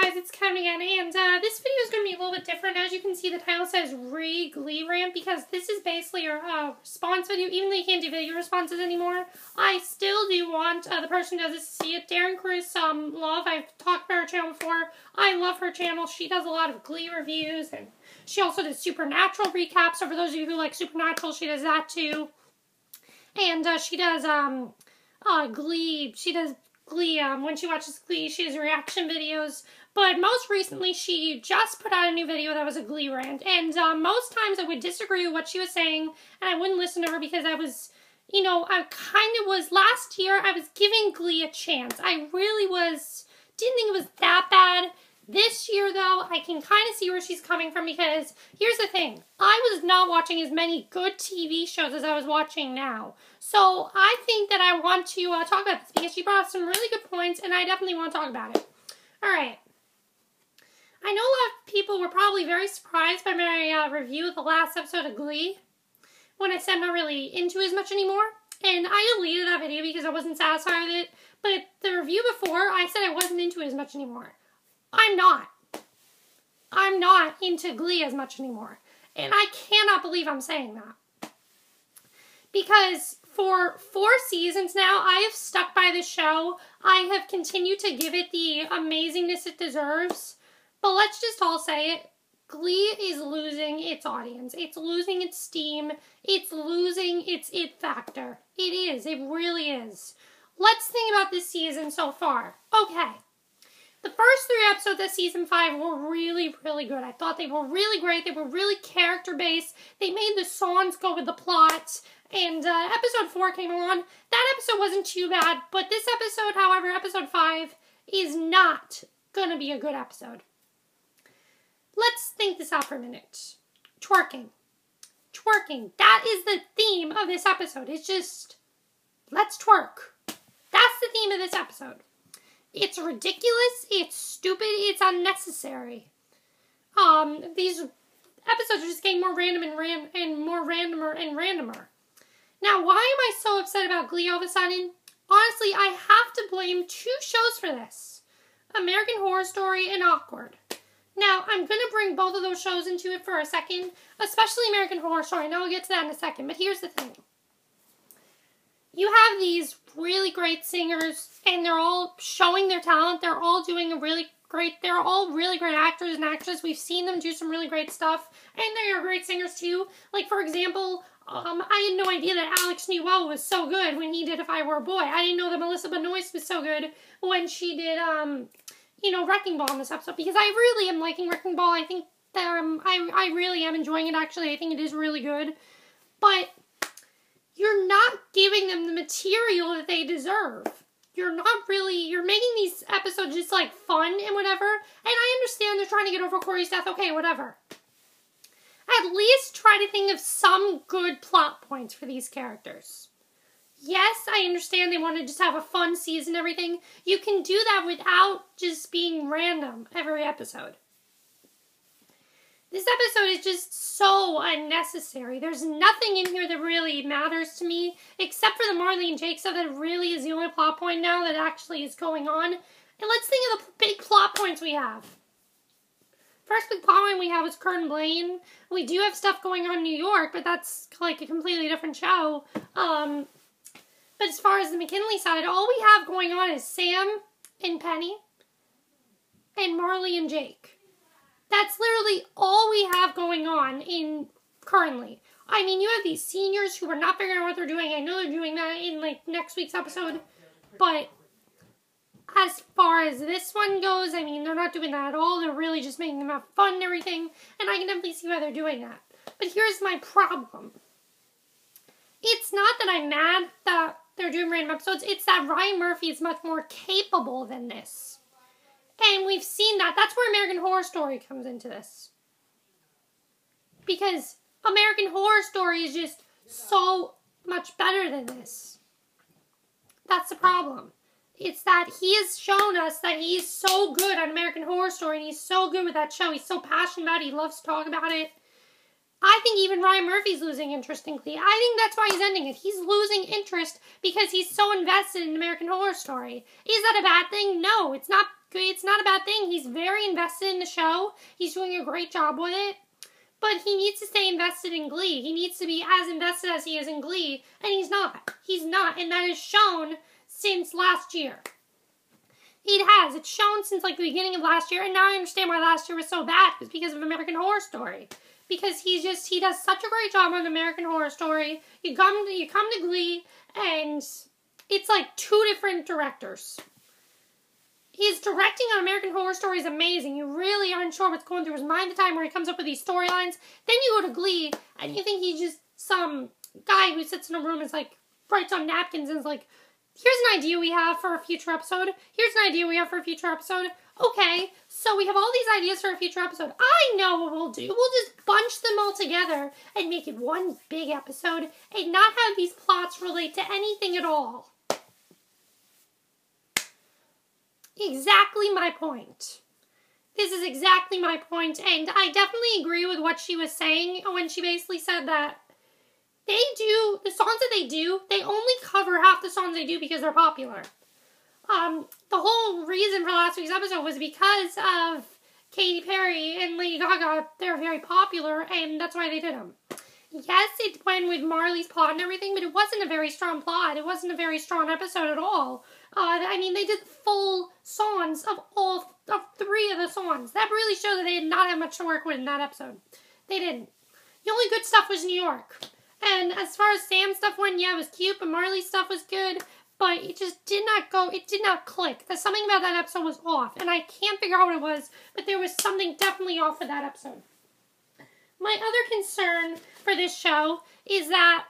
guys, it's Ken again, and this video is going to be a little bit different. As you can see, the title says Re-Glee Rant, because this is basically your response video. Even though you can't do video responses anymore, I still do want the person who does this to see it. Darren Chris Love, I've talked about her channel before. I love her channel. She does a lot of Glee reviews, and she also does Supernatural recaps. So for those of you who like Supernatural, she does that too. And she does Glee. She does Glee, when she watches Glee, she does reaction videos, but most recently she just put out a new video that was a Glee rant, and most times I would disagree with what she was saying, and I wouldn't listen to her because I was, you know, I kind of was, last year I was giving Glee a chance. I really was, didn't think it was that bad. This year, though, I can kind of see where she's coming from, because here's the thing. I was not watching as many good TV shows as I was watching now. So I think that I want to talk about this, because she brought up some really good points, and I definitely want to talk about it. Alright. I know a lot of people were probably very surprised by my review of the last episode of Glee, when I said I'm not really into it as much anymore. And I deleted that video because I wasn't satisfied with it. But the review before, I said I wasn't into it as much anymore. I'm not. I'm not into Glee as much anymore. And I cannot believe I'm saying that. Because for 4 seasons now, I have stuck by this show. I have continued to give it the amazingness it deserves. But let's just all say it. Glee is losing its audience. It's losing its steam. It's losing its it factor. It is. It really is. Let's think about this season so far. Okay. The first 3 episodes of Season 5 were really, really good. I thought they were really great. They were really character-based. They made the songs go with the plot. And Episode 4 came along. That episode wasn't too bad. But this episode, however, Episode 5, is not going to be a good episode. Let's think this out for a minute. Twerking. Twerking. That is the theme of this episode. It's just, let's twerk. That's the theme of this episode. It's ridiculous, it's stupid, it's unnecessary. These episodes are just getting more random and more randomer and randomer. Now, why am I so upset about Glee all of a sudden? Honestly, I have to blame 2 shows for this. American Horror Story and Awkward. Now, I'm going to bring both of those shows into it for a second, especially American Horror Story. Now, we'll get to that in a second, but here's the thing. You have these really great singers, and they're all showing their talent. They're all doing they're all really great actors and actresses. We've seen them do some really great stuff, and they are great singers too. Like, for example, I had no idea that Alex Newell was so good when he did If I Were a Boy. I didn't know that Melissa Benoist was so good when she did, you know, Wrecking Ball in this episode, because I really am liking Wrecking Ball. I think that, I really am enjoying it, actually. I think it is really good, but you're not giving them the material that they deserve. You're making these episodes just like fun and whatever. And I understand they're trying to get over Corey's death. Okay, whatever. At least try to think of some good plot points for these characters. Yes, I understand they want to just have a fun season and everything. You can do that without just being random every episode. This episode is just so unnecessary. There's nothing in here that really matters to me, except for the Marley and Jake stuff that really is the only plot point now that actually is going on. And let's think of the big plot points we have. First big plot point we have is Kurt and Blaine. We do have stuff going on in New York, but that's like a completely different show. But as far as the McKinley side, all we have going on is Sam and Penny and Marley and Jake. That's literally all we have going on currently. I mean, you have these seniors who are not figuring out what they're doing. I know they're doing that in, like, next week's episode. But as far as this one goes, I mean, they're not doing that at all. They're really just making them have fun and everything. And I can definitely see why they're doing that. But here's my problem. It's not that I'm mad that they're doing random episodes. It's that Ryan Murphy is much more capable than this. And we've seen that. That's where American Horror Story comes into this. Because American Horror Story is just so much better than this. That's the problem. It's that he has shown us that he's so good at American Horror Story, and he's so good with that show. He's so passionate about it. He loves to talk about it. I think even Ryan Murphy's losing interest in Glee. I think that's why he's ending it. He's losing interest because he's so invested in American Horror Story. Is that a bad thing? No, it's not it's not a bad thing. He's very invested in the show. He's doing a great job with it. But he needs to stay invested in Glee. He needs to be as invested as he is in Glee, and he's not. He's not, and that is shown since last year. It has. It's shown since, like, the beginning of last year, and now I understand why last year was so bad. It was because of American Horror Story. Because he does such a great job on American Horror Story. You come to Glee, and it's like two different directors. His directing on American Horror Story is amazing. You really aren't sure what's going through his mind at the time where he comes up with these storylines. Then you go to Glee, and you think he's just some guy who sits in a room and like writes on napkins and is like, here's an idea we have for a future episode. Here's an idea we have for a future episode. Okay, so we have all these ideas for a future episode. I know what we'll do. We'll just bunch them all together and make it one big episode and not have these plots relate to anything at all. Exactly my point. This is exactly my point, and I definitely agree with what she was saying when she basically said that the songs that they do, they only cover half the songs they do because they're popular. The whole reason for last week's episode was because of Katy Perry and Lady Gaga. They're very popular, and that's why they did them. Yes, it went with Marley's plot and everything, but it wasn't a very strong plot. It wasn't a very strong episode at all. I mean, they did full songs of three of the songs. That really showed that they did not have much to work with in that episode. They didn't. The only good stuff was New York. And as far as Sam's stuff went, yeah, it was cute, but Marley's stuff was good. But it just did not click. There's something about that episode was off. And I can't figure out what it was, but there was something definitely off with that episode. My other concern for this show is that,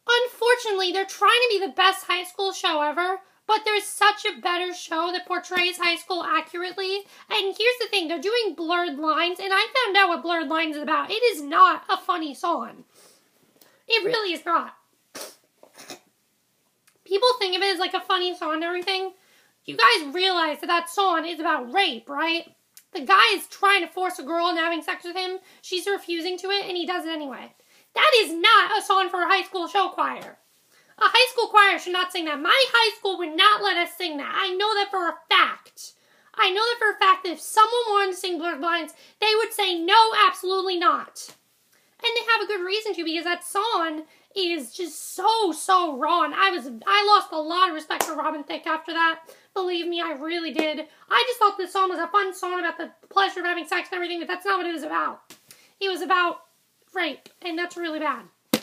unfortunately, they're trying to be the best high school show ever, but there's such a better show that portrays high school accurately. And here's the thing, they're doing Blurred Lines, and I found out what Blurred Lines is about. It is not a funny song. It really is not. People think of it as like a funny song and everything. You guys realize that that song is about rape, right? The guy is trying to force a girl into having sex with him. She's refusing to it, and he does it anyway. That is not a song for a high school show choir. A high school choir should not sing that. My high school would not let us sing that. I know that for a fact. I know that for a fact that if someone wanted to sing Blurred Lines, they would say no, absolutely not. And they have a good reason to, because that song is just so wrong. I lost a lot of respect for Robin Thicke after that. Believe me, I really did. I just thought this song was a fun song about the pleasure of having sex and everything, but that's not what it was about. It was about rape, and that's really bad. And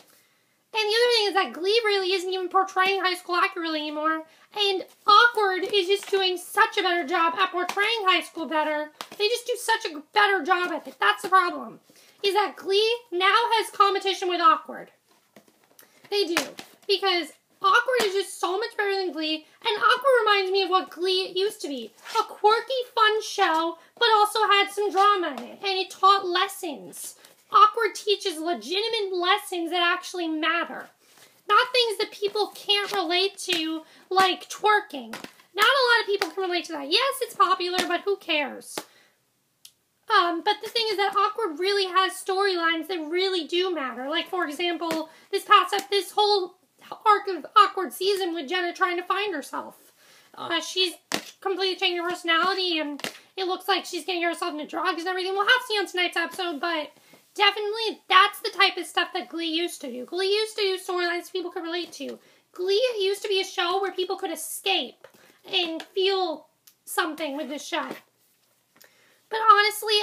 the other thing is that Glee really isn't even portraying high school accurately anymore, and Awkward is just doing such a better job at portraying high school better. They just do such a better job at it. That's the problem. Is that Glee now has competition with Awkward. They do. Because Awkward is just so much better than Glee, and Awkward reminds me of what Glee used to be. A quirky, fun show, but also had some drama in it, and it taught lessons. Awkward teaches legitimate lessons that actually matter. Not things that people can't relate to, like twerking. Not a lot of people can relate to that. Yes, it's popular, but who cares? But the thing is that Awkward really has storylines that really do matter. Like, for example, this whole arc of Awkward season with Jenna trying to find herself. She's completely changed her personality, and it looks like she's getting herself into drugs and everything. We'll have to see on tonight's episode, but definitely that's the type of stuff that Glee used to do. Glee used to do storylines people could relate to. Glee used to be a show where people could escape and feel something with this show. But honestly,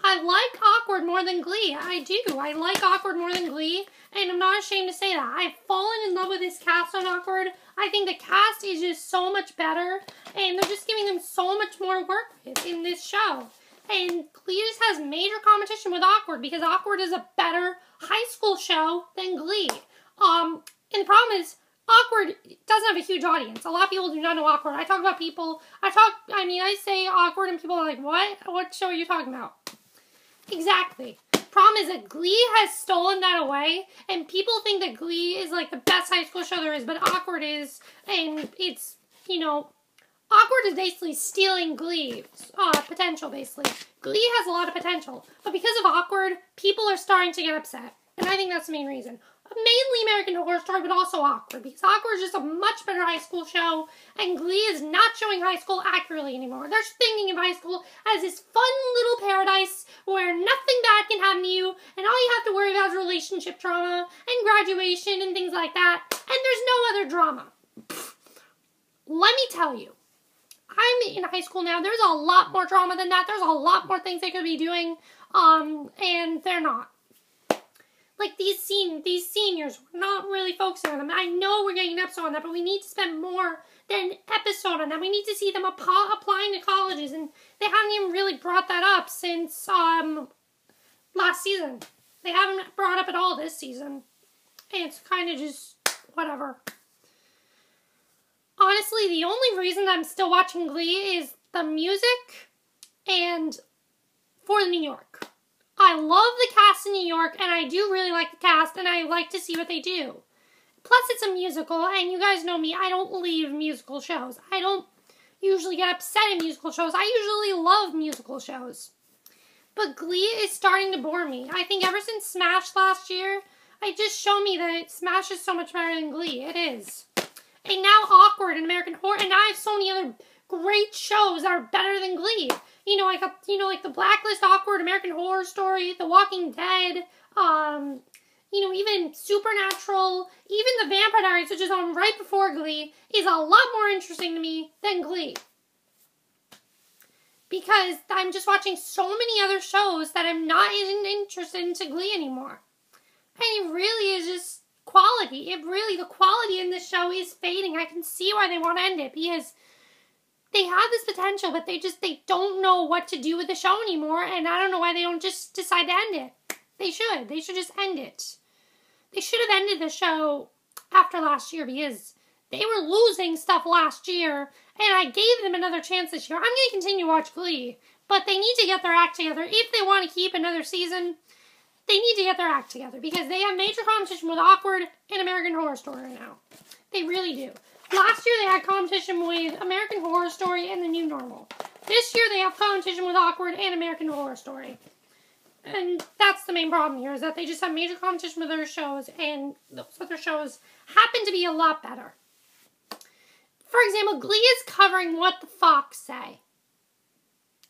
I like Awkward more than Glee. I do. I like Awkward more than Glee, and I'm not ashamed to say that. I've fallen in love with this cast on Awkward. I think the cast is just so much better, and they're just giving them so much more work in this show. And Glee just has major competition with Awkward, because Awkward is a better high school show than Glee. And the problem is, Awkward doesn't have a huge audience. A lot of people do not know Awkward. I say Awkward and people are like, what? What show are you talking about? Exactly. Problem is that Glee has stolen that away, and people think that Glee is like the best high school show there is, but Awkward is, and it's, Awkward is basically stealing Glee's potential, basically. Glee has a lot of potential, but because of Awkward, people are starting to get upset, and I think that's the main reason. mainly American Horror Story, but also Awkward, because Awkward is just a much better high school show, and Glee is not showing high school accurately anymore. They're thinking of high school as this fun little paradise where nothing bad can happen to you, and all you have to worry about is relationship trauma and graduation and things like that, and there's no other drama. Let me tell you, I'm in high school now. There's a lot more drama than that. There's a lot more things they could be doing, and they're not. Like these seniors, we're not really focusing on them. I know we're getting an episode on that, but we need to spend more than an episode on that. We need to see them applying to colleges, and they haven't even really brought that up since last season. They haven't brought up at all this season. And it's kind of just whatever. Honestly, the only reason I'm still watching Glee is the music and for New York. I love the cast in New York, and I do really like the cast, and I like to see what they do. Plus, it's a musical, and you guys know me, I don't leave musical shows. I don't usually get upset in musical shows. I usually love musical shows. But Glee is starting to bore me. I think ever since Smash last year, it just showed me that Smash is so much better than Glee. It is. And now Awkward and American Horror, and now I have so many other great shows that are better than Glee. Like The Blacklist, Awkward, American Horror Story, The Walking Dead, even Supernatural, even The Vampire Diaries, which is on right before Glee, is a lot more interesting to me than Glee. Because I'm just watching so many other shows that I'm not interested into Glee anymore. And it really is just quality. The quality in this show is fading. I can see why they want to end it, because they have this potential, but they don't know what to do with the show anymore, and I don't know why they don't just decide to end it. They should just end it. They should have ended the show after last year, because they were losing stuff last year, and I gave them another chance this year. I'm going to continue to watch Glee, but they need to get their act together. If they want to keep another season, they need to get their act together, because they have major competition with Awkward and American Horror Story right now. They really do. Last year they had competition with American Horror Story and The New Normal. This year they have competition with Awkward and American Horror Story. And that's the main problem here, is that they just have major competition with other shows, and those other shows happen to be a lot better. For example, Glee is covering What the Fox Say.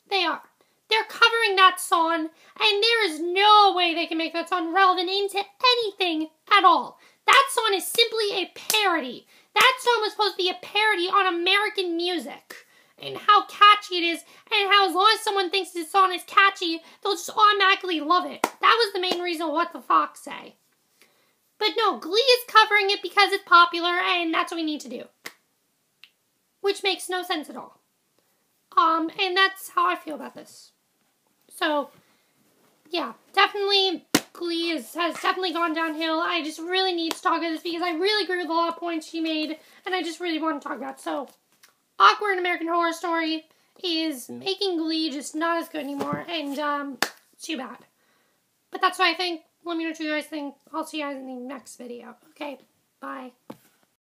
They are. They're covering that song, and there is no way they can make that song relevant into anything at all. That song is simply a parody. That song was supposed to be a parody on American music, and how catchy it is, and how as long as someone thinks this song is catchy, they'll just automatically love it. That was the main reason What the Fox Say. But no, Glee is covering it because it's popular, and that's what we need to do. Which makes no sense at all. And that's how I feel about this. So, yeah, definitely Glee has definitely gone downhill. I just really need to talk about this because I really agree with a lot of points she made, and I just really want to talk about it. So, Awkward American Horror Story is making Glee just not as good anymore, and too bad. But that's what I think. Let me know what you guys think. I'll see you guys in the next video. Okay, bye.